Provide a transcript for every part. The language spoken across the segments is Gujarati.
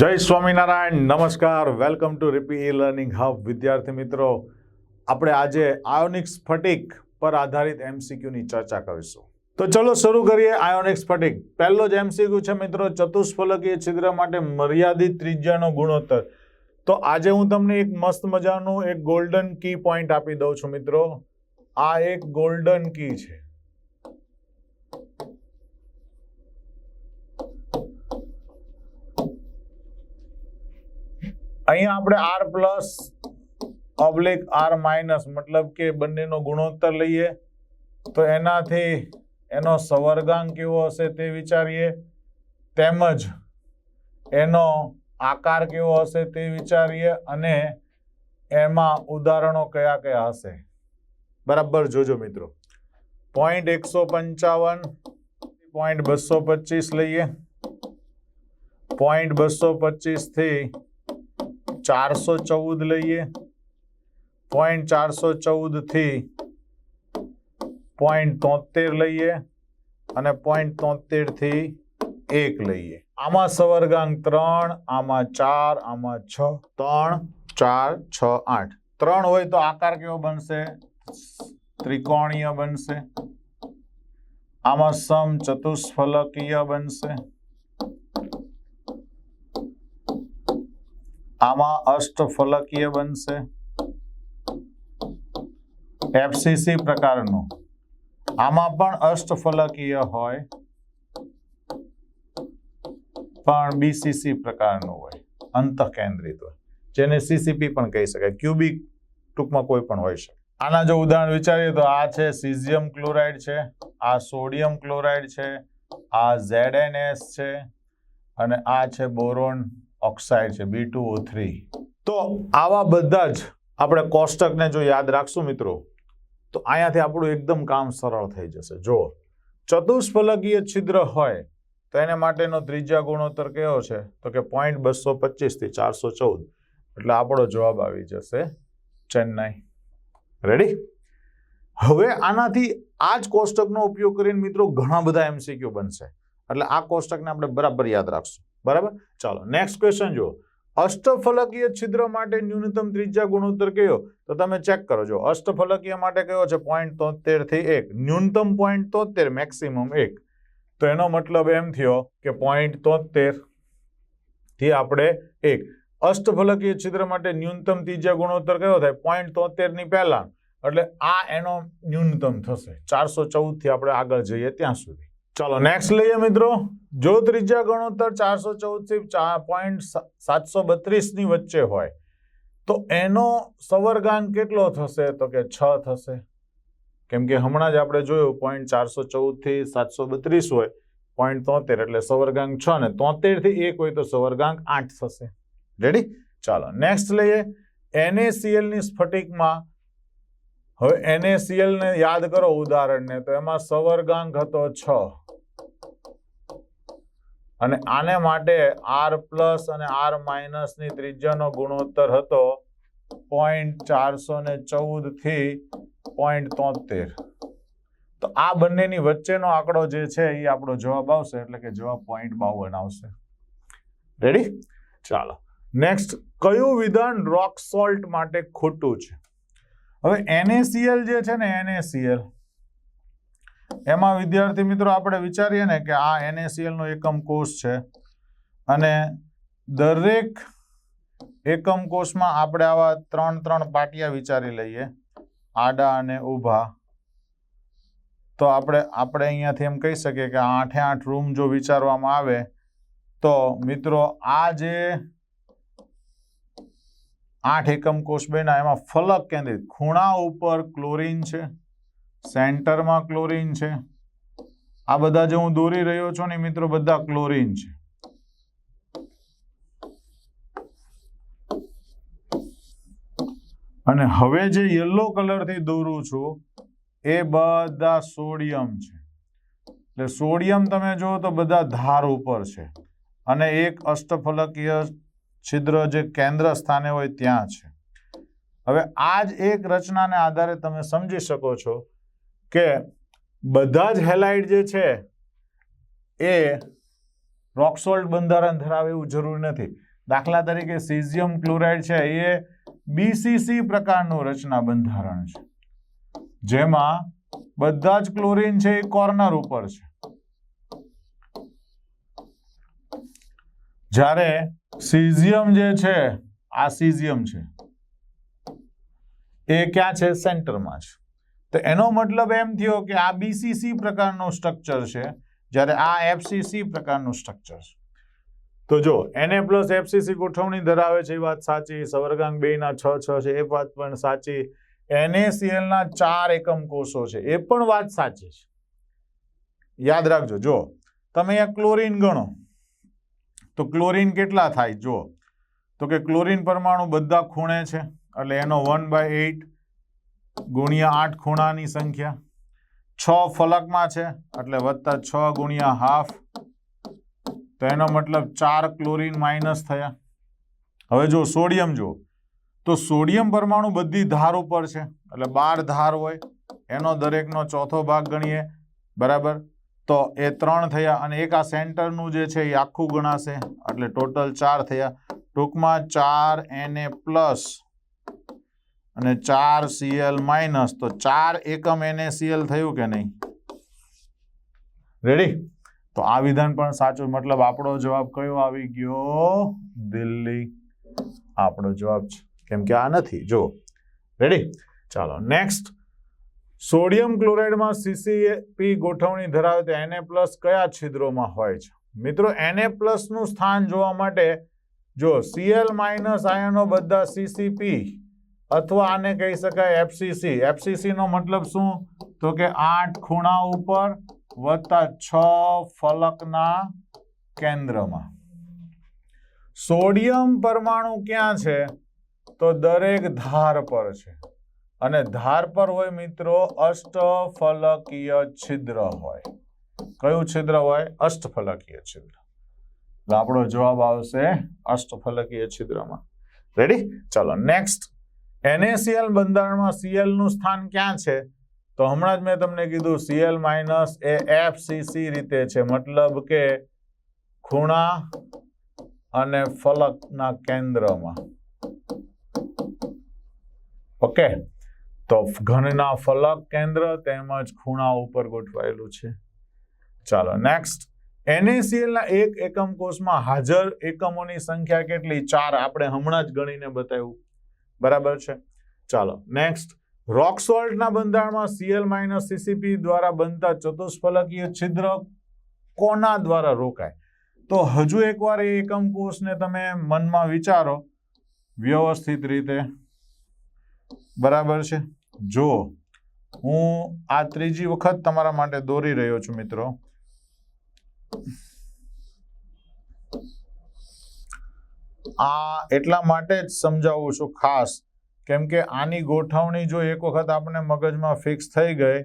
જય સ્વામિનારાયણ, નમસ્કાર, welcome to RP e learning hub. વિદ્યાર્થી મિત્રો, આપણે આજે આયોનિક સ્ફટિક પર આધારિત એમસીક્યુ ની ચર્ચા કરીશું. તો ચલો શરૂ કરીએ. આયોનિક સ્ફટિક પહેલો જ એમસીક્યુ છે મિત્રો, ચતુષ્ફલકીય છિદ્ર માટે મર્યાદિત ત્રિજ્યાનો ગુણોત્તર. તો આજે હું તમને એક મસ્ત મજાનું એક ગોલ્ડન કી પોઈન્ટ આપી દઉં છું મિત્રો. આ એક ગોલ્ડન કી છે. અહીંયા આપણે R plus oblique R minus મતલબ કે બંનેનો ગુણોત્તર લઈએ તો એનાથી એનો સવર્ગાંક કેવો હશે તે વિચારીએ, તેમજ એનો આકાર કેવો હશે તે વિચારીએ અને એમાં ઉદાહરણો કયા કયા હશે. બરાબર જોજો મિત્રો. 0.155 0.225 લઈએ. 0.225 થી 414 લઈએ. 0.414 થી 0.73 લઈએ અને 0.73 થી 1 લઈએ. આમાં સવર્ગાંક 3, આમાં 4, આમાં 6. 3, 4, 6, 8. 3 હોય તો આકાર કેવો બનશે? ત્રિકોણીય બનશે. આમાં સમ ચતુષ્ફલકીય બનશે. આમાં અષ્ટફલકીય બનશે. એફસીસી પ્રકારનું. આમાં પણ અષ્ટફલકીય હોય પણ બીસીસી પ્રકારનું હોય, અંતઃકેન્દ્રિત હોય, જેને સીસીપી પણ કહી શકાય. ક્યુબિક ટૂંકમાં કોઈ પણ હોઈ શકે. આના જો ઉદાહરણ વિચારીએ તો આ છે સીઝિયમ ક્લોરાઇડ છે, આ સોડિયમ ક્લોરાઇડ છે, આ ZnS છે અને આ છે બોરોન ઓક્સાઇડ છે B2O3. તો આવા બધા જ આપણે કોષ્ટકને જો યાદ રાખશું મિત્રો તો અહીંયાથી આપણું એકદમ કામ સરળ થઈ જશે. જો ચતુષ્ફલકીય છિદ્ર હોય તો એને માટેનો ત્રિજ્યા ગુણોત્તર કેવો છે? તો કે 0.225 થી 414. એટલે આપણો જવાબ આવી જશે ચેન્નાઈ. રેડી? હવે આનાથી આ જ કોષ્ટકનો ઉપયોગ કરીને મિત્રો ઘણા બધા એમસીક્યુ બનશે. એટલે આ કોષ્ટકને આપણે બરાબર યાદ રાખશું. બરાબર? ચાલો નેક્સ્ટ ક્વેશ્ચન જુઓ. અષ્ટફલકીય છિદ્ર માટે ન્યૂનતમ ત્રિજ્યા ગુણોત્તર કયો? તો તમે ચેક કરો. જો અષ્ટફલકીય માટે કયો છે? 0.73 થી 1. ન્યૂનતમ 0.73, મેક્સિમમ 1. તો એનો મતલબ એમ થયો કે 0.73 થી આપણે 1. અષ્ટફલકીય છિદ્ર માટે ન્યૂનતમ ત્રિજ્યા ગુણોત્તર કયો થાય? 0.73 ની પહેલા. એટલે આ એનો ન્યૂનતમ થશે. 414 થી આપણે આગળ જઈએ ત્યાં સુધી. ચાલો નેક્સ્ટ લઈએ મિત્રો. જો ત્રિજ્યા ગુણોત્તર 414 થી 732 ની વચ્ચે હોય તો એનો સવર્ગાંક કેટલો થશે? તો કે 6 થશે. કેમ કે હમણાં જ આપણે જોયું 0.414 થી 732 હોય 0.73 એટલે સવર્ગાંક 6 ને 73 થી 1 હોય તો સવર્ગાંક 8 થશે. રેડી? ચાલો નેક્સ્ટ લઈએ. NaCl ની સ્ફટિકમાં હવે NaCl ને યાદ કરો ઉદાહરણને, તો એમાં સવર્ગાંક હતો 6 અને આને માટે R પ્લસ અને R માઇનસ ની ત્રિજ્યાનો ગુણોત્તર હતો 0.414 થી 0.73. તો આ બંનેની વચ્ચેનો આંકડો જે છે એ આપણો જવાબ આવશે. એટલે કે જવાબ 0.52 આવશે. રેડી? ચાલો નેક્સ્ટ. કયું વિધાન રોક સોલ્ટ માટે ખોટું છે? હવે NaCl જે છે ને, NaCl એમાં વિદ્યાર્થી મિત્રો આપણે વિચારીએ ને કે આ NaCl નો એકમ કોષ છે અને દરેક એકમ કોષમાં આપણે આવા 3 પાટિયા વિચારી લઈએ, આડા અને ઊભા. તો આપણે અહીંયાથી એમ કહી શકીએ કે 8 રૂમ જો વિચારવામાં આવે તો મિત્રો આ જે 8 એકમ કોષ બન્યા એમાં ફલક કેન્દ્રિત, ખૂણા ઉપર ક્લોરીન છે, સેન્ટરમાં ક્લોરીન છે. આ બધા જે હું દોરી રહ્યો છું ને મિત્રો બધા ક્લોરીન છે. અને હવે જે યલો કલર થી દોરું છું એ બધા સોડિયમ છે. એટલે સોડિયમ તમે જુઓ તો બધા ધાર ઉપર છે અને એક અષ્ટફલકીય છિદ્ર જે કેન્દ્ર સ્થાને હોય ત્યાં છે. હવે આ જ એક રચનાને આધારે તમે સમજી શકો છો કે બધા જ હેલાઇડ જે છે એ રોક સોલ્ટ બંધારણ ધરાવે એવું જરૂરી નથી. દાખલા તરીકે સીઝિયમ ક્લોરાઇડ છે એ બીસીસી પ્રકારનું રચના બંધારણ છે, જેમાં બધા જ ક્લોરીન છે એ કોર્નર ઉપર છે, જ્યારે સીઝિયમ જે છે આ સીઝિયમ છે એ ક્યાં છે? સેન્ટરમાં છે. તો એનો મતલબ એમ થયો કે આ બીસીસી પ્રકારનું સ્ટ્રક્ચર છે, જ્યારે આ એફસીસી પ્રકારનું સ્ટ્રક્ચર છે. તો જો Na+FCC ગોઠવણી ધરાવે છે એ વાત સાચી, સવર્ગાંક 2 ના 6 છે એ વાત પણ સાચી, NaCl ના 4 એકમ કોષો છે એ પણ વાત સાચી છે. યાદ રાખજો, જો તમે અહીંયા ક્લોરીન ગણો તો ક્લોરીન કેટલા થાય? જો તો કે ક્લોરીન પરમાણુ બધા ખૂણે છે એટલે એનો 1/8 ગુણ્યા 8 ખૂણાની સંખ્યા, 6 ફલકમાં છે એટલે વત્તા 6 ગુણ્યા હાફ, તો એનો મતલબ 4 ક્લોરીન માઇનસ થયા. હવે જો સોડિયમ, જો તો સોડિયમ પરમાણુ બધી ધાર ઉપર છે એટલે 12 ધાર હોય, એનો દરેકનો ચોથો ભાગ ગણીએ, બરાબર, તો એ 3 થયા, અને એક આ સેન્ટરનું જે છે એ આખું ગણાશે એટલે ટોટલ 4 થયા. ટૂંકમાં 4 Na+ અને 4 Cl માઇનસ, તો 4 એકમ NaCl થયું કે નહીં? રેડી? તો આ વિધાન પણ સાચું, મતલબ આપણો જવાબ કયો આવી ગયો? દિલ્હી આપણો જવાબ છે, કેમ કે આ નથી. જો રેડી? ચાલો નેક્સ્ટ. સોડિયમ ક્લોરાઇડમાં CCP ગોઠવણી ધરાવે તો Na+ કયા છિદ્રોમાં હોય છે? મિત્રો Na+ નું સ્થાન જોવા માટે જો Cl- આયનો બધા CCP અથવા આને કહી શકાય FCC. FCC નો મતલબ શું? તો કે 8 ખૂણા ઉપર વત્તા 6 ફલકના કેન્દ્રમાં. સોડિયમ પરમાણુ ક્યાં છે? તો દરેક ધાર પર છે, અને ધાર પર હોય મિત્રો અષ્ટફલકીય છિદ્ર હોય. કયું છિદ્ર હોય? અષ્ટફલકીય છિદ્ર. આપણો જવાબ આવશે અષ્ટફલકીય છિદ્રમાં. રેડી? ચાલો નેક્સ્ટ. NaCl બંધારણમાં Cl નું સ્થાન ક્યાં છે? તો હમણાં જ મેં તમને કીધું Cl- એ FCC રીતે છે, મતલબ કે ખૂણા અને ફલકના કેન્દ્રમાં. ઓકે, તો ઘનના ફલક કેન્દ્ર તેમજ ખૂણા ઉપર ગોઠવાયેલું છે. ચાલો નેક્સ્ટ. NaCl ના એક એકમ કોષમાં હાજર એકમોની સંખ્યા કેટલી? 4. આપણે હમણાં જ ગણીને બતાવ્યું, બરાબર છે. ચાલો નેક્સ્ટ. રોક સોલ્ટના બંધારણમાં Cl- CCP દ્વારા બનતા ચતુષ્ફલકીય છિદ્ર કોના દ્વારા રોકાય? તો હજુ એકવાર એ એકમ કોષને તમે મનમાં વિચારો વ્યવસ્થિત રીતે, બરાબર છે. જો હું આ ત્રીજી વખત તમારા માટે દોરી રહ્યો છું મિત્રો. આ એટલા માટે જ સમજાવું છું ખાસ, કેમ કે આની ગોઠવણી જો એક વખત આપણે મગજમાં ફિક્સ થઈ ગઈ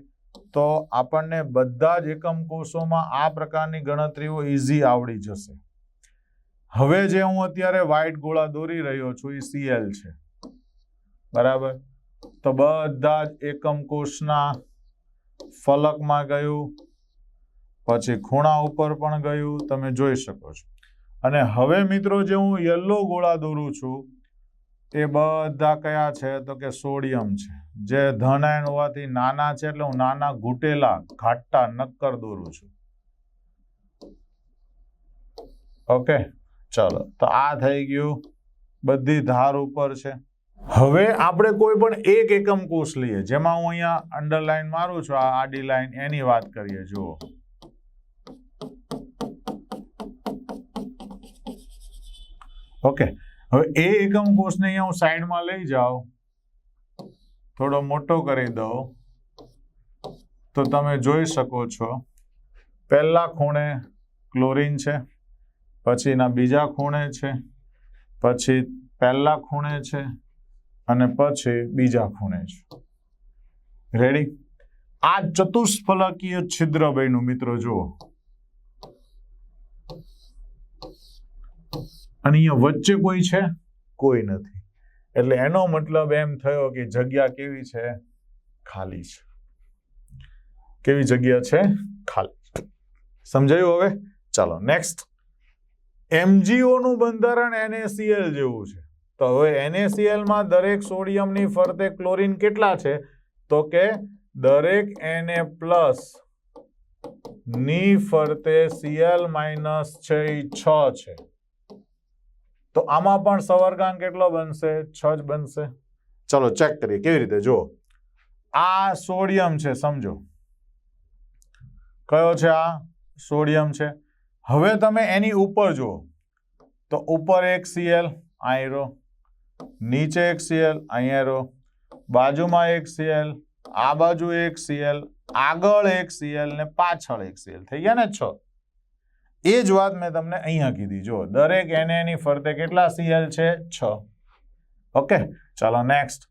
તો આપણને બધા જ એકમ કોષોમાં આ પ્રકારની ગણતરીઓ ઈઝી આવડી જશે. હવે જે હું અત્યારે વ્હાઇટ ગોળા દોરી રહ્યો છું એ Cl છે, બરાબર. તો બધા જ એકમ કોષના ફલકમાં ગયું, પછી ખૂણા ઉપર પણ ગયું, તમે જોઈ શકો છો. અને હવે મિત્રો જે હું યલો ગોળા દોરું છું એ બધા કયા છે? તો કે સોડિયમ છે, જે ધન આયન હોવાથી નાના છે એટલે હું નાના ઘૂંટેલા ઘાટા નક્કર દોરું છું. ઓકે, ચાલો, તો આ થઈ ગયું, બધી ધાર ઉપર છે. હવે આપણે કોઈ પણ એક એકમ કોષ લઈએ, જેમાં હું અહીંયા અંડરલાઈન મારું છું, આ આડી લાઈન, એની વાત કરીએ. જુઓ, ઓકે, હવે એ એકમ કોષને અહીંયા હું સાઈડમાં લઈ જાઉં, થોડો મોટો કરી દઉં, તો તમે જોઈ શકો છો પહેલા ખૂણે ક્લોરીન છે, પછીના બીજા ખૂણે છે, પછી પહેલા ખૂણે છે, અને પછી બીજા ખૂણે છે. રેડી? આ ચતુષ્ફલકીય છિદ્ર બન્યું મિત્રો. જુઓ, અને અહીંયા વચ્ચે કોઈ છે? કોઈ નથી. એટલે એનો મતલબ એમ થયો કે જગ્યા કેવી છે? ખાલી છે. કેવી જગ્યા છે? ખાલી. સમજાયું હવે? ચાલો નેક્સ્ટ. MgO નું બંધારણ NaCl જેવું છે. તો હવે NaCl માં દરેક સોડિયમની ફરતે ક્લોરીન કેટલા છે? તો કે દરેક Na+ ની ફરતે Cl- છે એ 6 છે. તો આમાં પણ સવર્ગાંક કેટલો બનશે? 6 જ બનશે. ચલો ચેક કરીએ કેવી રીતે. જો આ સોડિયમ છે, સમજો કયો છે? આ સોડિયમ છે. હવે તમે એની ઉપર જુઓ તો ઉપર એક Cl આયરો, નીચે એક Cl અહીંયા, બાજુમાં એક Cl, આ બાજુ એક Cl, આગળ એક Cl ને પાછળ એક Cl, થઈ ગયા ને 6. એ જ વાત મેં તમને અહીંયા કીધી. જો દરેક Na ની ફરતે કેટલા Cl છે? 6. ઓકે, ચાલો નેક્સ્ટ.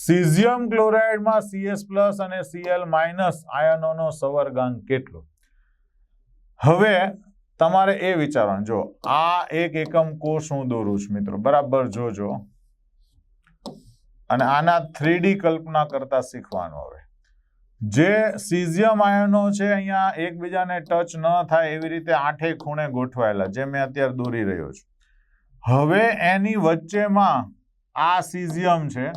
સીઝિયમ ક્લોરાઇડમાં Cs+ અને Cl- આયનોનો સવર્ગાંક કેટલો? હવે તમારે એ વિચારવાનું. જો આ એક એકમ કોષ હું દોરું છું મિત્રો, બરાબર જોજો, અને આના 3D કલ્પના કરતા શીખવાનું. હવે જે સીઝિયમ આયનો છે અહીંયા એકબીજાને ટચ ન થાય એવી રીતે 8 ખૂણે ગોઠવાયેલા, જે મેં અત્યારે દોરી રહ્યો છું. હવે એની વચ્ચેમાં આ સીઝિયમ છે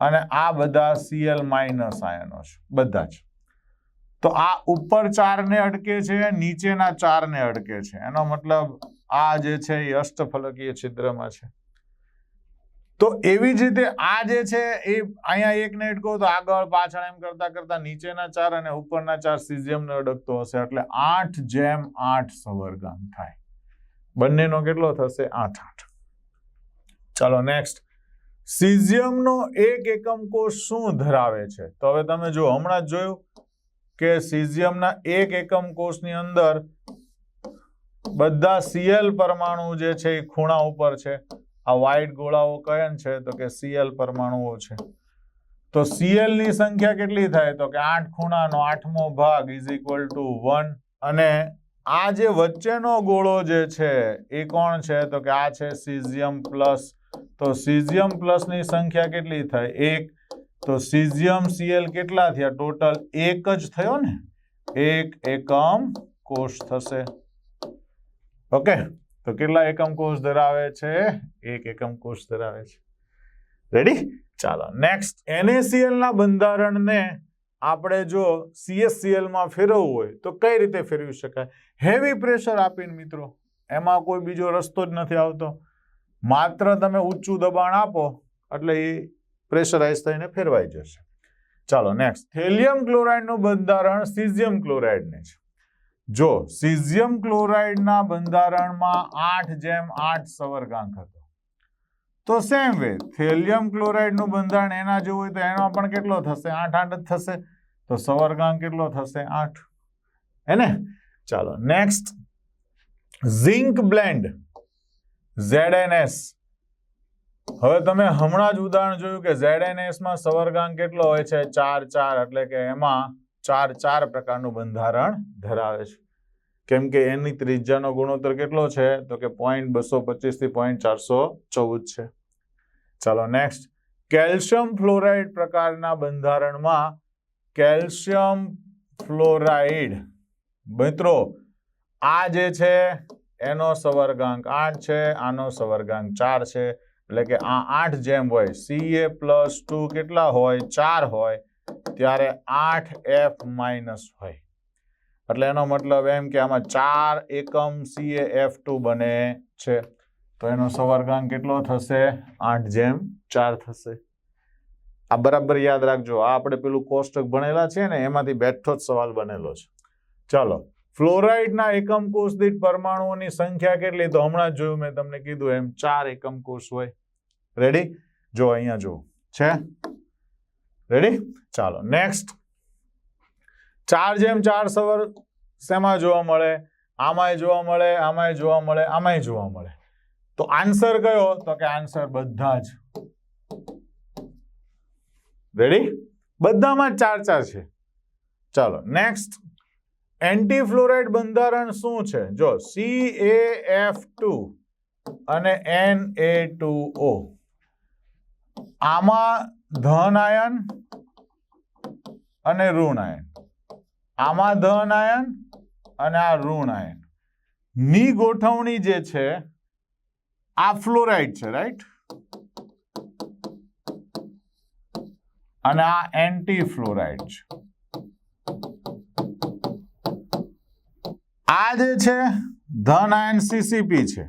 અને આ બધા Cl- આયનો છે, બધા જ. તો આ ઉપર 4 ને અડકે છે, નીચેના 4 ને અડકે છે. એનો મતલબ આ જે છે એ અષ્ટફલકીય છિદ્રમાં છે. તો એવી જ રીતે આ જે છે એ અહીંયા એકને અડકો તો આગળ પાછળ એમ કરતા કરતા નીચેના 4 અને ઉપરના 4 સીઝિયમને અડકતો હશે, એટલે 8:8 સવર્ગાંક થાય. બંનેનો કેટલો થશે? 8:8. ચાલો નેક્સ્ટ. સીઝિયમનો એક એકમ કોષ શું ધરાવે છે? તો હવે તમે જો હમણાં જ જોયું કે સીઝિયમના એક એકમ કોષની અંદર બધા Cl પરમાણુ જે છે એ ખૂણા ઉપર છે. આ વ્હાઇટ ગોળાઓ કયા છે? તો કે Cl પરમાણુઓ છે. તો Cl ની સંખ્યા કેટલી થાય? તો કે 8 ખૂણાનો 8મો ભાગ = 1. અને આ જે વચ્ચેનો ગોળો જે છે એ કોણ છે? તો કે આ છે સીઝિયમ+. તો સીઝિયમ+ ની સંખ્યા કેટલી થાય? 1. તો સીઝિયમ Cl કેટલા થયા? ટોટલ 1 જ થયો ને, 1 એકમ કોષ થશે. ઓકે, તો કેટલા એકમ કોષ ધરાવે છે? 1 એકમ કોષ ધરાવે છે. રેડી? ચાલો નેક્સ્ટ. NaCl ના બંધારણને આપણે જો CaCl માં ફેરવવું હોય તો કઈ રીતે ફેરવી શકાય? હેવી પ્રેશર આપીને મિત્રો, એમાં કોઈ બીજો રસ્તો જ નથી આવતો. માત્ર તમે ઊંચું દબાણ આપો એટલે એ પ્રેશરાઇઝ થઈને ફેરવાઈ જશે. ચાલો નેક્સ્ટ. થેલિયમ ક્લોરાઇડનું બંધારણ સીઝિયમ ક્લોરાઇડને છે. જો સીઝિયમ ક્લોરાઇડના બંધારણમાં 8:8 સવર્ગાંક હતો, તો સેમ વે થેલિયમ ક્લોરાઇડનું બંધારણ એના જેવું હોય તો એનો પણ કેટલો થશે? 8:8 જ થશે. તો સવર્ગાંક કેટલો થશે? 8. હે ને? ચાલો નેક્સ્ટ. Zinc blend ZnS. હવે તમે હમણાં જ ઉદાહરણ જોયું કે ZnS માં સવર્ગાંક કેટલો હોય છે? 4:4, એટલે કે એમાં 4 પ્રકારનું બંધારણ ધરાવે છે. કેમ કે એની ત્રિજ્યાનો ગુણોત્તર કેટલો છે? તો કે 0.225 થી 0.414 છે. ચાલો નેક્સ્ટ. કેલ્શિયમ ફ્લોરાઇડ પ્રકારના બંધારણમાં કેલ્શિયમ ફ્લોરાઇડ મિત્રો, આ જે છે એનો સવર્ગાંક 8 છે, આનો સવર્ગાંક 4 છે, એટલે કે આ 8 જેમ હોય, Ca+2 કેટલા હોય? 4 હોય, ત્યારે 8F- હોય. એટલે એનો મતલબ એમ કે આમાં 4 એકમ CaF2 બને છે. તો એનો સવર્ગાંક કેટલો થશે? 8:4 થશે. આ બરાબર યાદ રાખજો. આ આપણે પેલું કોષ્ટક ભણેલા છે ને, એમાંથી બેઠો જ સવાલ બનેલો છે. ચાલો, ફ્લોરાઇડના એકમ કોષ દીઠ પરમાણુઓની સંખ્યા કેટલી? તો હમણાં જ જોયું મેં તમને કીધું એમ 4 એકમ કોષ હોય. રેડી? જો અહીંયા જો છે. રેડી? ચાલો નેક્સ્ટ. 4:4 સવર શેમાં જોવા મળે? આમાંય જોવા મળે, આમાંય જોવા મળે, આમાંય જોવા મળે. તો આન્સર કયો? તો કે આન્સર બધા જ. રેડી? બધામાં 4 છે. ચાલો નેક્સ્ટ. એન્ટીફ્લોરાઇડ બંધારણ શું છે? જો CaF2 અને Na2O. આમાં ધન આયન અને ઋણ આયન, આમાં ધન આયન અને આ ઋણ આયન. ની ગોઠવણી જે છે આ ફ્લોરાઇડ છે, રાઈટ, અને આ એન્ટી ફ્લોરાઇડ છે. આ જે છે ધન આયન સીસીપી છે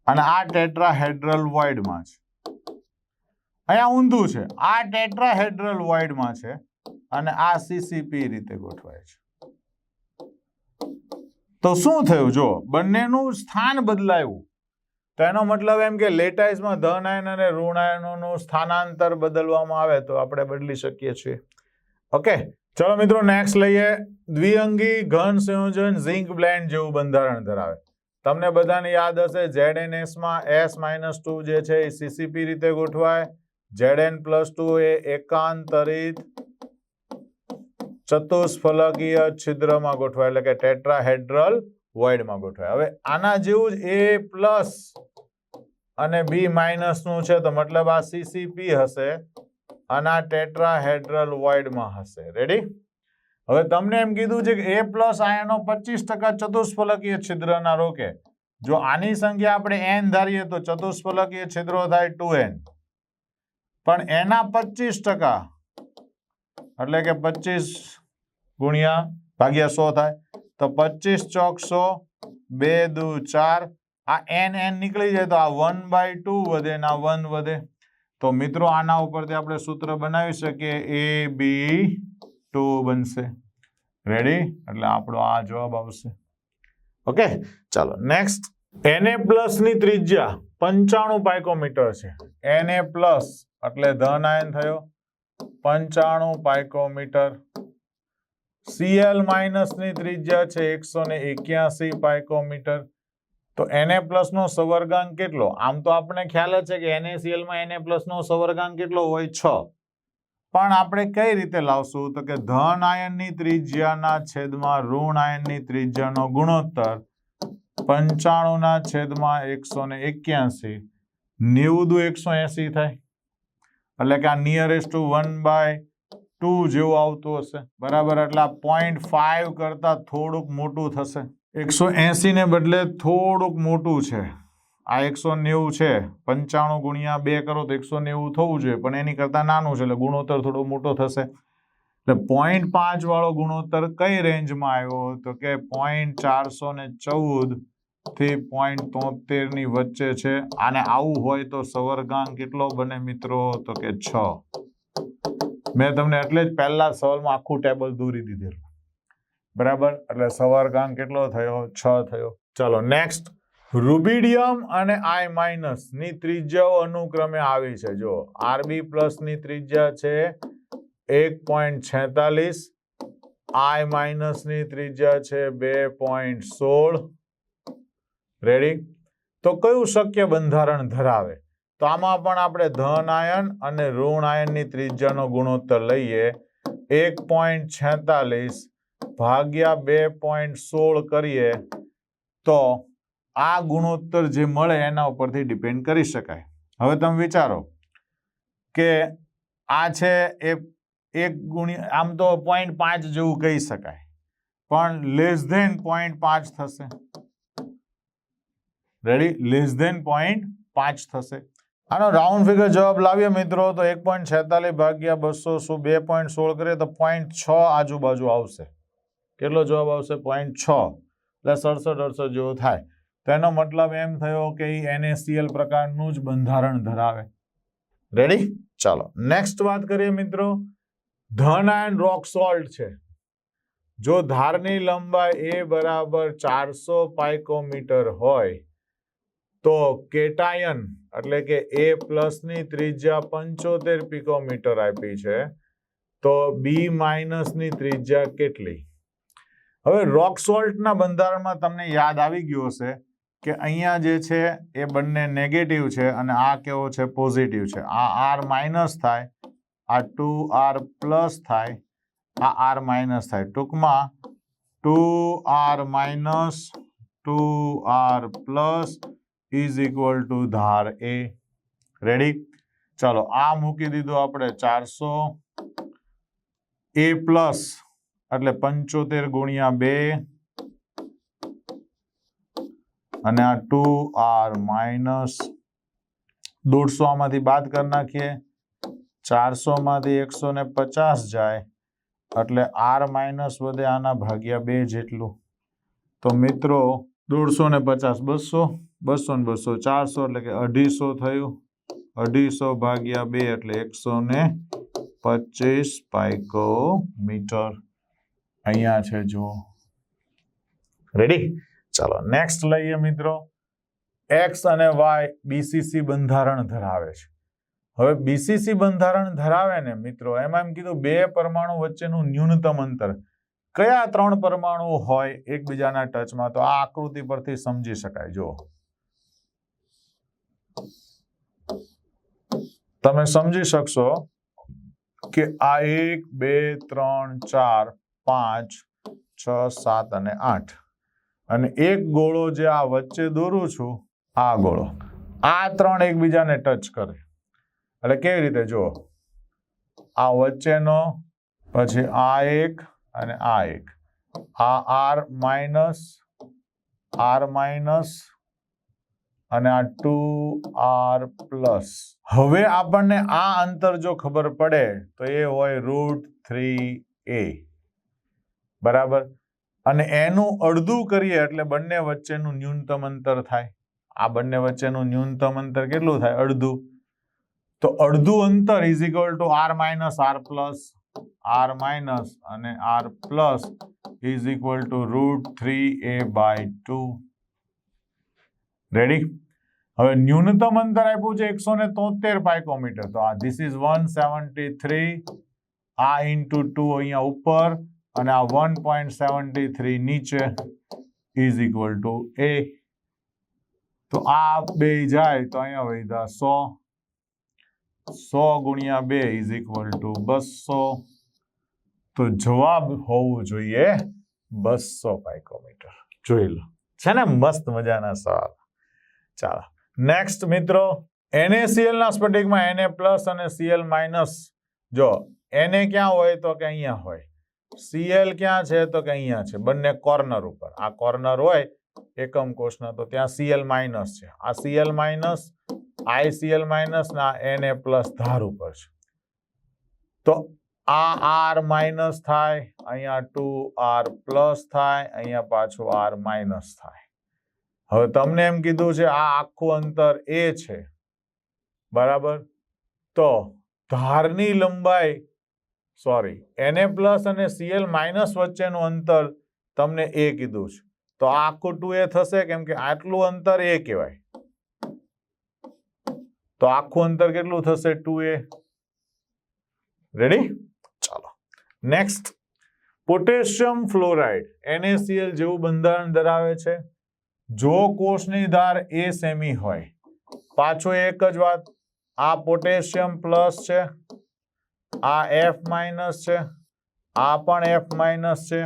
અને આ ટેટ્રાહેડ્રલ વોઇડમાં છે. અહીંયા ઊંધું છે, આ ટેટ્રાહેડ્રલ વોઇડમાં છે અને આ સીસીપી રીતે ગોઠવાય છે. તો શું થયું? જો બંનેનું સ્થાન બદલાયું, તો એનો મતલબ એમ કે લેટાઇસમાં ધન આયન અને ઋણ આયનોનું સ્થાનાંતર બદલવામાં આવે તો આપણે બદલી શકીએ છીએ. ઓકે, ચલો મિત્રો નેક્સ્ટ લઈએ. દ્વિઅંગી ઘન સંયોજન ઝિંક બ્લેન્ડ જેવું બંધારણ ધરાવે. તમને બધાને યાદ હશે ZnS માં S-2 જે છે એ સીસીપી રીતે ગોઠવાય, Zn+2 એ એકાંતરિત ચતુષ્ફલકીય છિદ્રમાં ગોઠવાય, એટલે કે ટેટ્રાહેડ્રલ વોઇડમાં ગોઠવાય. હવે આના જેવું જ A+ અને B- નું છે, તો મતલબ આ સીસીપી હશે અને આ ટેટ્રાહેડ્રલ વોઇડમાં હશે. રેડી? હવે તમને એમ કીધું છે કે A+ આયનો 25% ચતુષ્ફલકીય છિદ્રના રોકે. જો આની સંખ્યા આપણે n ધારીએ તો ચતુષ્ફલકીય છિદ્રો થાય 2n, પણ એના 25% એટલે કે 25 ગુણ્યા ભાગ્યા 100 થાય, તો 25 ચોક 100, 2 દુ 4, આ n નીકળી જાય તો આ 1/2 વધે ને આ 1 વધે. તો મિત્રો આના ઉપરથી આપણે સૂત્ર બનાવી શકીએ, AB2 બનશે. રેડી? એટલે આપણો આ જવાબ આવશે. ઓકે, ચાલો નેક્સ્ટ. Na+ ની ત્રિજ્યા 95 પાઇકોમીટર છે. Na+ એટલે ધન આયન થયો 95 પાઇકોમીટર. Cl- ની ત્રિજ્યા છે 181 પાઇકોમીટર. તો Na+ નો સવર્ગાંક કેટલો? આમ તો આપણે ખ્યાલ જ છે કે NaCl માં Na+ નો સવર્ગાંક કેટલો હોય? 6. પણ આપણે કઈ રીતે લાવશું? તો કે ધન આયનની ત્રિજ્યાના છેદમાં ઋણ આયનની ત્રિજ્યાનો ગુણોત્તર 95/181, 90/180 થાય, એટલે કે આ નિયરેસ્ટ ટુ 1/2 જેવું આવતું હશે. બરાબર? એટલે આ 0.5 કરતા થોડુંક મોટું થશે. 180 ને બદલે થોડુંક મોટું છે. આ 190 છે, 95 ગુણ્યા 2 કરો તો 190 થવું જોઈએ, પણ એની કરતા નાનું છે એટલે ગુણોત્તર થોડો મોટો થશે. એટલે 0.5 વાળો ગુણોત્તર કઈ રેન્જમાં આવ્યો? તો કે 0.414 થી 0.73 ની વચ્ચે છે. આને આવું હોય તો સવર્ગાંક કેટલો બને મિત્રો? તો કે 6. મેં તમને એટલે જ પહેલા સવાલમાં આખું ટેબલ દોરી દીધેલું. બરાબર? એટલે સવર્ગાંક કેટલો થયો? 6 થયો. ચાલો નેક્સ્ટ. રૂબિડિયમ અને I- ની ત્રિજ્યાઓ અનુક્રમે આવી છે. જો Rb+ ની ત્રિજ્યા છે 1.46, I- ની ત્રિજ્યા છે 2.16. રેડી? તો કયું શક્ય બંધારણ ધરાવે? તો આમાં પણ આપણે ધન આયન અને ઋણ આયનની ત્રિજ્યાનો ગુણોત્તર લઈએ, 1.46 ભાગ્યા 2.16 કરીએ તો આ ગુણોત્તર જે મળે એના ઉપરથી ડિપેન્ડ કરી શકાય. હવે તમે વિચારો કે આ છે એ 1 ગુણ્યા, આમ તો 0.5 જેવું કહી શકાય, પણ <0.5 થશે. રેડી? <0.5 થશે. આનો રાઉન્ડ ફિગર જવાબ લાવીએ મિત્રો તો 1.46 ભાગ્યા 200 શું 2.16 કરીએ તો 0.6 આજુબાજુ આવશે. કેટલો જવાબ આવશે? 0.6. એટલે 67 જેવો થાય. તો એનો મતલબ એમ થયો કે NaCl પ્રકારનું જ બંધારણ ધરાવે. રેડી? ચાલો નેક્સ્ટ વાત કરીએ મિત્રો. ધન આયન રોક સોલ્ટ છે. જો ધારની લંબાઈ A બરાબર 400 પાઇકોમીટર હોય તો કેટાયન એટલે કે A+ ની ત્રિજ્યા 75 પિકોમીટર આપી છે, તો B- ની ત્રિજ્યા કેટલી? હવે રોક સોલ્ટના બંધારણમાં તમને યાદ આવી ગયું હશે કે અહીંયા જે છે એ બંને નેગેટિવ છે અને આ કેવો છે? પોઝિટિવ છે. આ R- થાય, આ 2R+ થાય, આ R- થાય. ટૂંકમાં 2R- 2R+ is equal to ધાર A. રેડી? ચાલો આ મૂકી દીધું આપણે 400, A+ એટલે 75 ગુણ્યા 2 અને આ 2r માઇનસ 150 આમાંથી બાદ કરી નાખીએ, 400 માંથી 150 જાય એટલે r માઇનસ વધે આના ભાગ્યા 2 જેટલું. તો મિત્રો 150 ને 50 200, 200 ને 200 400 એટલે કે 250 થયું. 250 ભાગ્યા 2 એટલે 125 પાઇકોમીટર અહીંયા છે જો. રેડી? ચાલો નેક્સ્ટ લઈએ મિત્રો. x અને y બીસીસી બંધારણ ધરાવે છે. હવે બીસીસી બંધારણ ધરાવે ને મિત્રો, એમાં એમ કીધું બે પરમાણુ વચ્ચેનું ન્યૂનતમ અંતર. કયા 3 પરમાણુ હોય એકબીજાના ટચમાં? તો આ આકૃતિ પરથી સમજી શકાય. જો તમે સમજી શકશો કે આ 1 2 3 4 5 6 7 અને 8 અને એક ગોળો જે આ વચ્ચે દોરું છું, આ ગોળો, આ 3 એકબીજાને ટચ કરે. એટલે કેવી રીતે? જો આ વચ્ચેનો, પછી આ એક અને આ એક, આ r માઇનસ અને આ 2r પ્લસ. હવે આપણને આ અંતર જો ખબર પડે તો એ હોય √3a, બરાબર. અને એનું અડધું કરીએ એટલે બંને વચ્ચેનું ન્યૂનતમ અંતર થાય. આ બંને વચ્ચેનું ન્યૂનતમ અંતર કેટલું થાય? અડધું. તો અડધું અંતર is equal to r minus r plus, r minus અને r plus is equal to √3a/2. Ready? હવે ન્યૂનતમ અંતર આપ્યું છે 173 પાઇકોમીટર. તો આ ધીસ ઇઝ 173, આ ઇન્ટુ 2 અહીંયા ઉપર અને આ 1.73 નીચે ઇઝ ઇક્વલ ટુ a. તો આ બે જાય તો અહીંયા વધ્યા 100. 100 ગુણ્યા 2 ઇઝ ઇક્વલ ટુ 200. તો જવાબ હોવું જોઈએ 200 પાઇકોમીટર. જોઈ લો, છે ને મસ્ત મજાના સવાલ. ચાલો નેક્સ્ટ મિત્રો, NaCl ના સ્ફટિકમાં Na પ્લસ અને Cl માઇનસ. જો Na ક્યાં હોય તો કે અહીંયા હોય, Cl ક્યાં છે તો કે અહીંયા છે, બંને કોર્નર ઉપર. આ કોર્નર હોય એકમ કોષના તો ત્યાં Cl માઇનસ છે. આ Cl માઇનસ, ICl માઇનસ ના Na પ્લસ ધાર ઉપર છે. તો આ r માઇનસ થાય, અહીંયા 2r પ્લસ થાય, અહીંયા પાછું r માઇનસ થાય. હવે તમને એમ કીધું છે આ આખું અંતર a છે, બરાબર. તો ધારની લંબાઈ, Na પ્લસ અને Cl માઇનસ વચ્ચેનું અંતર તમને a કીધું છે. તો આ આખું 2a થશે, કેમ કે આટલું અંતર a કહેવાય. તો આખું અંતર કેટલું થશે? 2a. રેડી? ચાલો નેક્સ્ટ. પોટેશિયમ ફ્લોરાઇડ NaCl જેવું બંધારણ ધરાવે છે. જો કોષની ધાર a સેમી હોય, પાછો એક જ વાત, આ પોટેશિયમ પ્લસ છે, આ F માઇનસ છે, આ પણ F માઇનસ છે,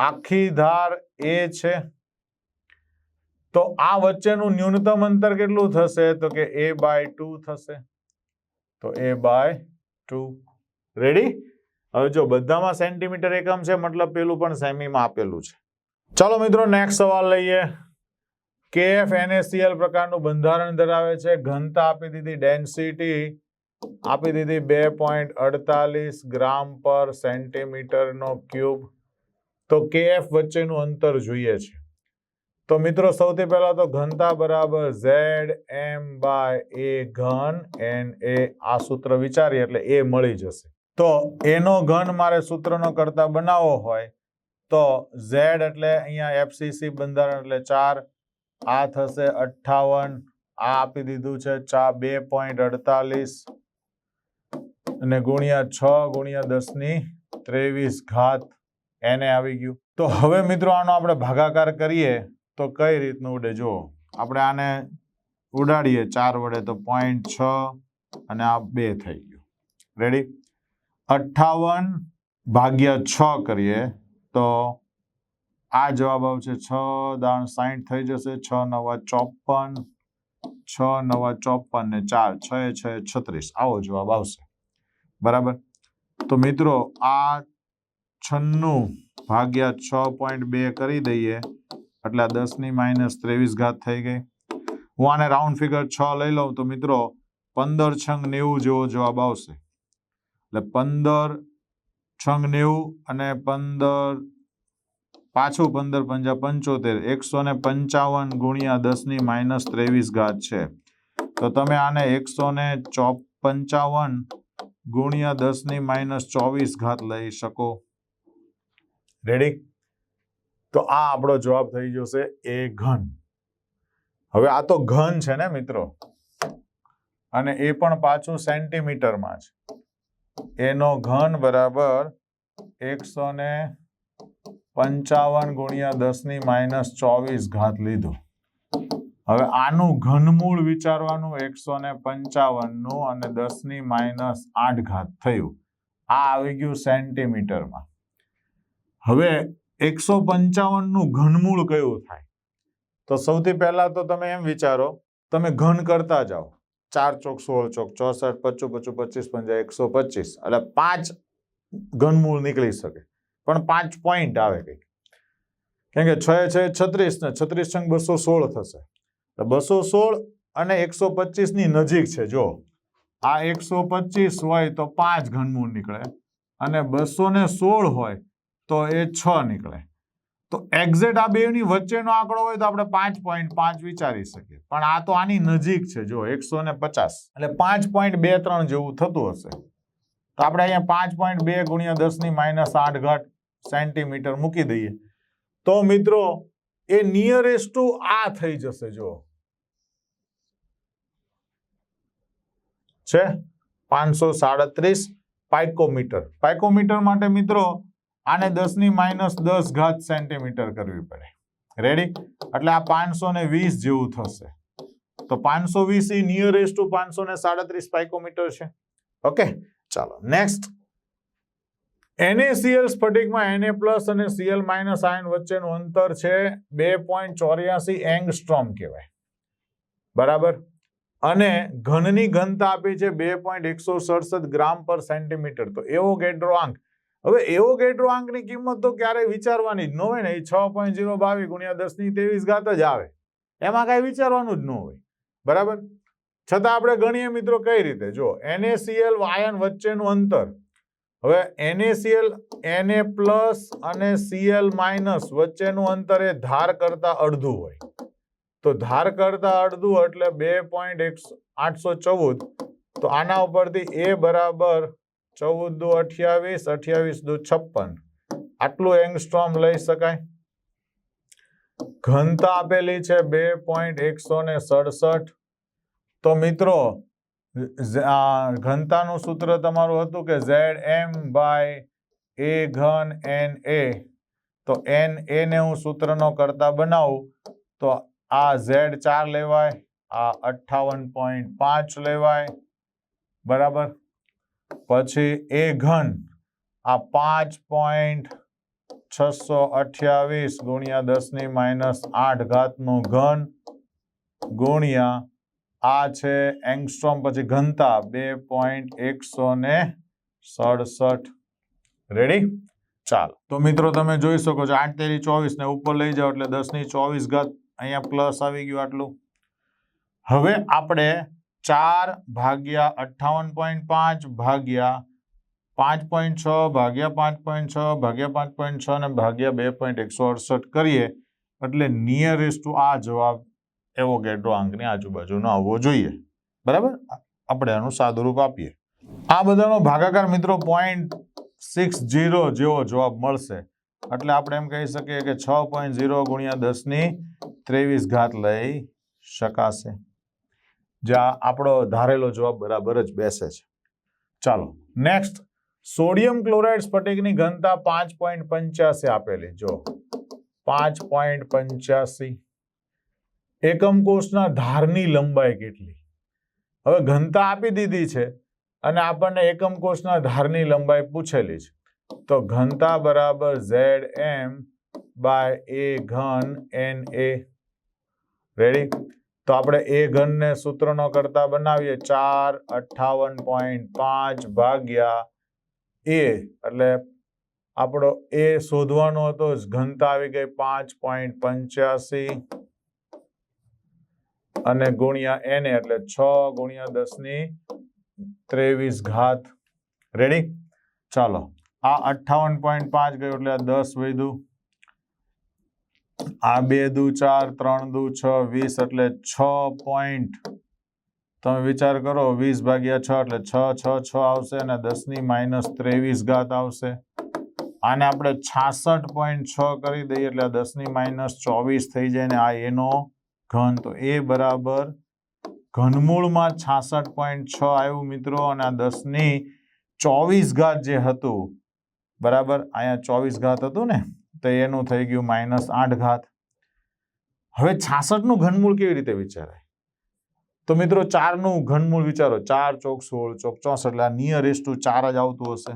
આખી ધાર a છે. તો આ વચ્ચેનું ન્યૂનતમ અંતર કેટલું થશે તો કે a/2 થશે. તો a/2. રેડી? હવે જો બધામાં સેન્ટીમીટર એકમ છે, મતલબ પેલું પણ સેમીમાં આપેલું છે. ચાલો મિત્રો નેક્સ્ટ સવાલ લઈએ. KF NaCl પ્રકારનું બંધારણ ધરાવે છે. ઘનતા આપી દીધી, ડેન્સિટી આપી દીધી 2.48 ગ્રામ પર સેન્ટીમીટર નો ક્યુબ. તો KF વચ્ચેનું અંતર જોઈએ છે. તો મિત્રો સૌથી પહેલા તો ઘનતા બરાબર Zm/a ઘન Na. આ સૂત્ર વિચારીએ એટલે a મળી જશે. તો એનો ઘન મારે સૂત્રનો કરતા બનાવવો હોય તો Z એટલે અહીંયા FCC બંધારણ એટલે 4, આ થશે 58, આ આપી દીધું છે 2.48 અને ગુણ્યા 6 ગુણ્યા 10⁻23 ઘાત Na આવી ગયું. તો હવે મિત્રો આનો આપણે ભાગાકાર કરીએ તો કઈ રીતનું ઉડે? જો આપણે આને ઉડાડીએ 4 વડે તો 0.6 અને આ 2 થઈ ગયું. રેડી? 58 ભાગ્યા 6 કરીએ તો આ જવાબ આવશે 6 દાણ 60 થઈ જશે. 6 × 9 = 54, 6 × 9 = 54 ને 4 6 × 6 = 36. આવો જવાબ આવશે, બરાબર. તો મિત્રો આ 96 ભાગ્યા 6.2 કરી દઈએ એટલે આ 10⁻23 ઘાત થઈ ગઈ. હું આને રાઉન્ડ ફિગર 6 લઈ લઉં તો મિત્રો 15 છંગ 90 જેવો જવાબ આવશે. એટલે 15 છંગ 90 અને 15 પાછું 15 પંજા 75 155 ગુણ્યા 10⁻23 ઘાત છે. તો તમે આને 155 ગુણ્યા 10⁻24 ઘાત લઈ શકો. રેડી? તો આ આપણો જવાબ થઈ જશે એ ઘન. હવે આ તો ઘન છે ને મિત્રો, અને એ પણ પાછું સેન્ટીમીટરમાં છે. એનો ઘન બરાબર 155 ગુણ્યા 10⁻24 ઘાત લીધું. હવે આનું ઘનમૂળ વિચારવાનું 155 નું અને 10⁻8 ઘાત થયું. આ આવી ગયું સેન્ટીમીટરમાં. હવે 155 નું ઘનમૂળ કયું થાય? તો સૌથી પહેલા તો તમે એમ વિચારો, તમે ઘન કરતા જાઓ. 4 ચોક 16 ચોક 64 55 25 પંજા 125 એટલે 5 ઘનમૂળ નીકળી શકે, પણ 5 પોઈન્ટ આવે કંઈક. કેમ કે 6 6 36 ને 36 છંગ 216 થશે. 216 અને 125 ની નજીક છે. જો આ 125 હોય તો 5 ઘનમૂળ નીકળે, અને 216 હોય તો એ 6 નીકળે. તો એક્ઝેક્ટ આ બેની વચ્ચેનો આંકડો હોય તો આપણે 5.5 વિચારી શકીએ, પણ આ તો આની નજીક છે. જો 150 એટલે 5.23 જેવું થતું હશે. તો આપણે અહીંયા 5.2 ગુણ્યા 10⁻8 ઘાત સેન્ટીમીટર મૂકી દઈએ તો મિત્રો એ નિયરેસ્ટ ટુ આ થઈ જશે. જો છે 537 પાઇકોમીટર. પાઇકોમીટર માટે મિત્રો આને 10⁻10 ઘાત સેન્ટીમીટર કરવી પડે. રેડી? એટલે આ 520 જેવું થશે. તો 520 એ નિયરેસ્ટ ટુ 537 પાઇકોમીટર છે. ઓકે, ચાલો નેક્સ્ટ. NaCl સ્ફટિકમાં Na+ અને Cl- આયન વચ્ચેનું અંતર છે 2.84 એંગસ્ટ્રોમ કહેવાય. બરાબર? અને ઘનની ઘનતા આપી છે 2.167 ગ્રામ પર સેન્ટીમીટર. તો એવોગેડ્રો આંક. હવે એવોગેડ્રો આંકની કિંમત તો ક્યારેય વિચારવાની જ ન હોય ને. એ 6.022 ગુણ્યા 10⁻23 ઘાત જ આવે. એમાં કાંઈ વિચારવાનું જ ન હોય. બરાબર? છતાં આપણે ગણીએ મિત્રો કઈ રીતે. જો NaCl આયન વચ્ચેનું અંતર. હવે NaCl Na+ અને Cl- વચ્ચેનું અંતર એ ધાર કરતા અડધું હોય. તો ધાર કરતા અડધું એટલે 2.814. તો આના ઉપરથી A બરાબર 14 દુ 28, 28 દુ 56 આટલું એંગસ્ટ્રોમ લઈ શકાય. ઘનતા આપેલી છે 2.167. તો મિત્રો ઘનતાનું સૂત્ર તમારું હતું કે Zm/A ઘન Na. તો Na ને હું સૂત્રનો કરતા બનાવું તો આ Z4 લેવાય, આ 58.5 લેવાય. બરાબર? પછી A ઘન આ 5.628 ગુણ્યા 10⁻8 ઘાતનું ઘન ગુણ્યા આ છે એંગસ્ટ્રોમ, પછી ઘનતા 2.167. રેડી? ચાલો, તો મિત્રો તમે જોઈ શકો છો 8 તેરી 24 ને ઉપર લઈ જાઓ એટલે 10⁻24 ઘાત. અહીંયા પ્લસ આવી ગયું આટલું. હવે આપણે 4 ભાગ્યા 58.5 ભાગ્યા 5.6 ભાગ્યા 5.6 ભાગ્યા 5.6 અને ભાગ્યા 2.168 કરીએ એટલે નિયરેસ્ટ ટુ આ જવાબ એવોગેડ્રો આંકની આજુબાજુનો આવવો જોઈએ. બરાબર? આપણે આનું સાદુરૂપ આપીએ. આ બધાનો ભાગાકાર મિત્રો 0.60 જેવો જવાબ મળશે. એટલે આપણે એમ કહી શકીએ કે 6.0 ગુણ્યા 10⁻23 ઘાત લઈ શકાશે. જ્યાં આપણો ધારેલો જવાબ બરાબર જ બેસે છે. ચાલો નેક્સ્ટ. સોડિયમ ક્લોરાઇડ સ્ફટિકની ઘનતા 5.85 આપેલી. જો 5.85. એકમ કોષના ધારની લંબાઈ કેટલી? હવે ઘનતા આપી દીધી છે અને આપણને એકમ કોષના ધારની લંબાઈ પૂછેલી છે. તો ઘનતા બરાબર Zm/A ઘન Na. રેડી? તો આપણે A ઘનને સૂત્રનો કરતા બનાવીએ 4 58.5 ભાગ્યા A એટલે આપણો એ શોધવાનો હતો, ઘનતા આવી ગઈ 5.85 અને ગુણ્યા Na એટલે 6 ગુણ્યા 10⁻23 ઘાત. રેડી? ચાલો, આ 58.5 ગયું એટલે 10 વધ્યું, આ 2 દુ 4, 3 દુ 6, 20 એટલે 6 પોઈન્ટ, તમે વિચાર કરો 20/6 એટલે 6 આવશે અને 10⁻23 ઘાત આવશે. આને આપણે 66.6 કરી દઈએ એટલે 10⁻24 થઈ જાય ને આ એનો ઘન. તો એ બરાબર ઘનમૂળમાં 66.6 આવ્યું મિત્રો, અને આ 10⁻24 ઘાત જે હતું બરાબર, અહીંયા 24 ઘાત હતું ને, તો એનું થઈ ગયું -8 ઘાત. હવે 66 નું ઘનમૂળ કેવી રીતે વિચારાય? તો મિત્રો 4 નું ઘનમૂળ વિચારો, 4 ચોક 16 ચોક 64 એટલે આ નિયરેસ્ટ ટુ 4 જ આવતું હશે.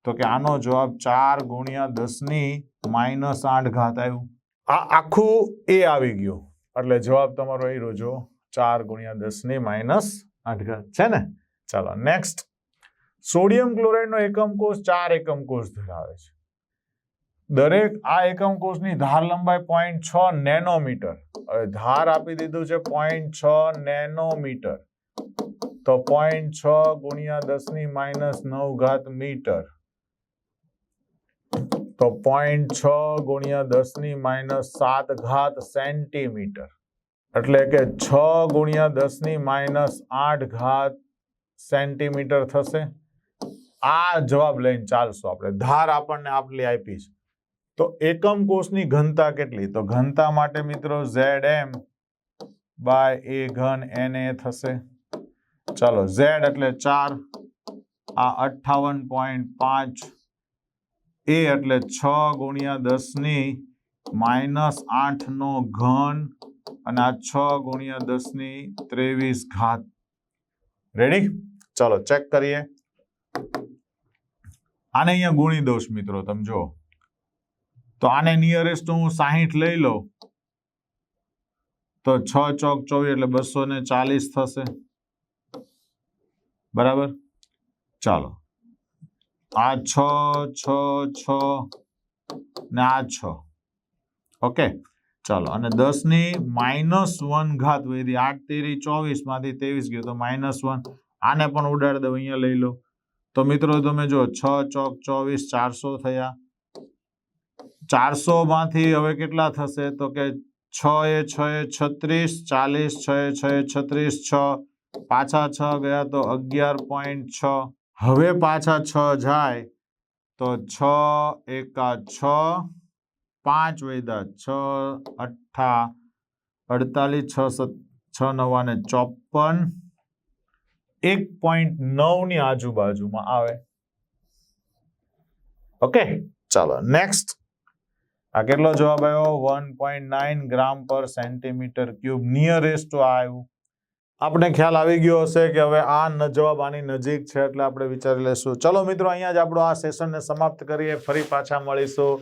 તો કે આનો જવાબ 4 ગુણ્યા 10⁻8 ઘાત આવ્યું. આ આખું એ આવી ગયું એટલે જવાબ તમારો એ રોજો 4 ગુણ્યા 10⁻8 ઘાત છે ને. ચાલો નેક્સ્ટ, સોડિયમ ક્લોરાઇડ નો એકમ કોષ 4 એકમ કોષ ધરાવે છે. દરેક આ એકમ કોષની ધાર લંબાઈ 0.6 નેનોમીટર. હવે ધાર આપી દીધું છે 0.6 નેનોમીટર, તો 0.6 ગુણ્યા 10⁻9 ઘાત મીટર, તો 0.6 ગુણ્યા 10⁻7 ઘાત સેન્ટીમીટર, એટલે કે 6 ગુણ્યા 10⁻8 ઘાત સેન્ટીમીટર થશે. આ જવાબ લઈને ચાલશું આપણે. ધાર આપણને આટલી આપી છે, તો એકમ કોષની ઘનતા કેટલી? તો ઘનતા માટે મિત્રો Zm/A ઘન Na થશે. ચાલો, Z એટલે 4, આ 58.5, A એટલે 6 ગુણ્યા 10⁻8 નો ઘન, અને આ 6 ગુણ્યા 10⁻23 ઘાત. રેડી? ચાલો ચેક કરીએ. આને અહીંયા ગુણી દઉં મિત્રો, તમે જો. તો આને નિયરેસ્ટ હું 60 લઈ લઉં તો 6 ચોક 24 એટલે 240 થશે. બરાબર? ચાલો, આ 6 ને આ 6. ઓકે, ચાલો, અને 10⁻1 ઘાત વધી, 8 તેરી 24 માંથી 23 ગયો તો -1. આને પણ ઉડાડી દઉં, અહીંયા લઈ લો. તો મિત્રો તમે જો 6 ચોક 24 400 થયા. 400 માંથી હવે કેટલા થશે? તો કે 6 એ 36, 40 6 એ 36, 6 પાછા 6 ગયા તો 11.6. હવે પાછા 6 જાય તો 6 એકા 6, 5 વધ્યા, 6 અઠ્ઠા 48, 6 નવા ને 54, 1.9 ની આજુબાજુમાં આવે. ઓકે, ચાલો નેક્સ્ટ. આ કેટલો જવાબ આવ્યો? 1.9 ગ્રામ પર સેન્ટીમીટર ક્યુબ. નિયરેસ્ટ ટુ આવ્યું. આપણે ખ્યાલ આવી ગયો હશે કે હવે આ જવાબ આની નજીક છે એટલે આપણે વિચારી લેશું. ચલો મિત્રો, અહીંયા જ આપણો આ સેશનને સમાપ્ત કરીએ. ફરી પાછા મળીશું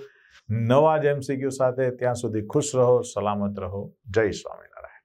નવા જ MCQ સાથે. ત્યાં સુધી ખુશ રહો, સલામત રહો. જય સ્વામિનારાયણ.